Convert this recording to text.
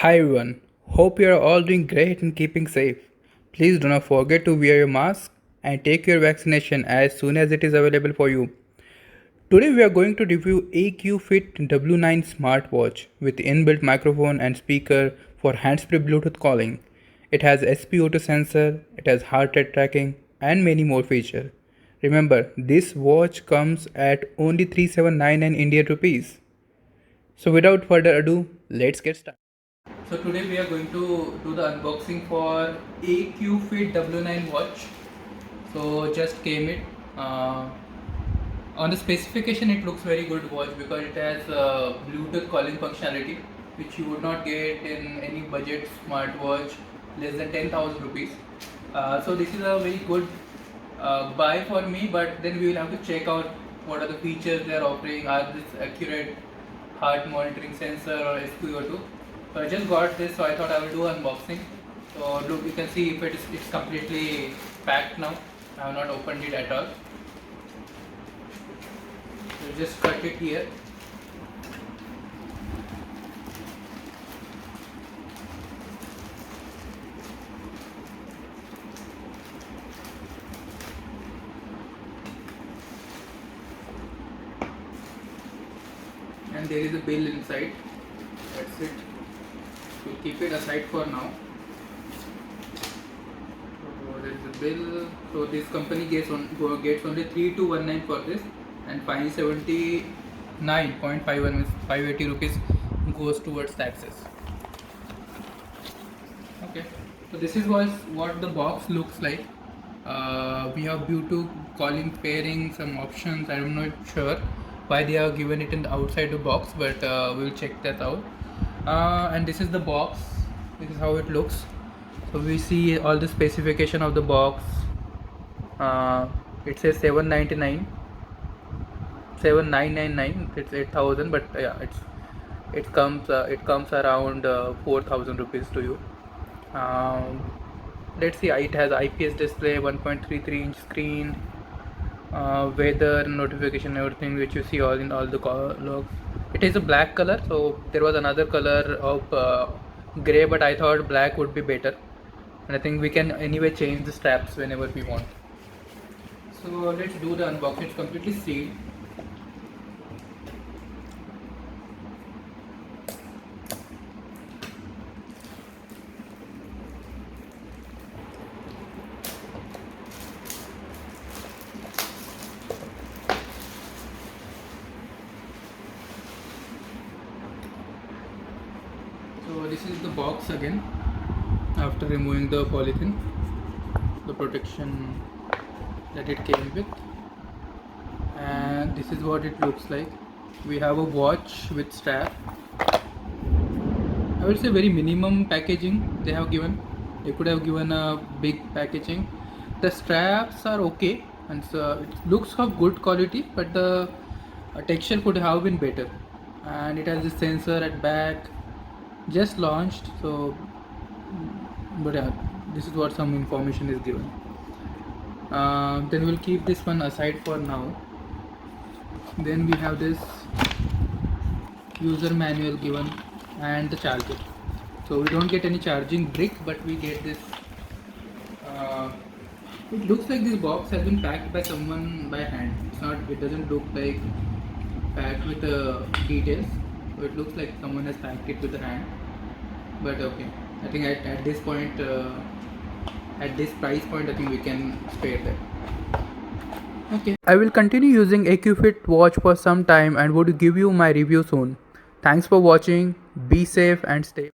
Hi everyone, hope you are all doing great and keeping safe. Please do not forget to wear your mask and take your vaccination as soon as it is available for you. Today we are going to review AQFIT W9 Smartwatch with inbuilt microphone and speaker for hands-free Bluetooth calling. It has SpO2 sensor, it has heart rate tracking and many more features. Remember, this watch comes at only 3799 Indian rupees. So without further ado, let's get started. So today we are going to do the unboxing for AQFIT W9 watch. So just came it. On the specification it looks very good watch because it has Bluetooth calling functionality which you would not get in any budget smartwatch less than 10,000 rupees. So this is a very good buy for me, but then we will have to check out what are the features they are offering. Are this accurate heart monitoring sensor or SpO2? So I just got this, so I thought I will do unboxing. So look, you can see if it's completely packed now. I have not opened it at all. So just cut it here. And there is a bill inside. That's it. We'll keep it aside for now. So there is a bill. So this company gets only 3219 for this, and 579.51 means 580 rupees goes towards taxes. Okay. So this is what the box looks like. We have Bluetooth calling pairing, some options. I'm not sure why they have given it in the outside the box, but we'll check that out. And this is the box. This is how it looks. So we see all the specification of the box. It says 7999. It's 8,000, but yeah, it comes around 4,000 rupees to you. Let's see, it has IPS display, 1.33-inch screen, weather notification, everything which you see all in all the logs. It is a black color, so there was another color of gray, but I thought black would be better, and I think we can anyway change the straps whenever we want. So let's do the unboxing. It's completely sealed. So this is the box again after removing the polythene, the protection that it came with, and this is what it looks like. We have a watch with strap. I would say very minimum packaging they have given. They could have given a big packaging. The straps are okay, and so it looks of good quality, but the texture could have been better. And it has a sensor at back, just launched. So but yeah, this is what some information is given. Then we'll keep this one aside for now. Then we have this user manual given and the charger. So we don't get any charging brick, but we get this. It looks like this box has been packed by someone by hand. It's not. It doesn't look like packed with details. So it looks like someone has packed it with a hand. But okay, I think at this point, at this price point, I think we can spare that. Okay. I will continue using AQFIT watch for some time and would give you my review soon. Thanks for watching. Be safe and stay.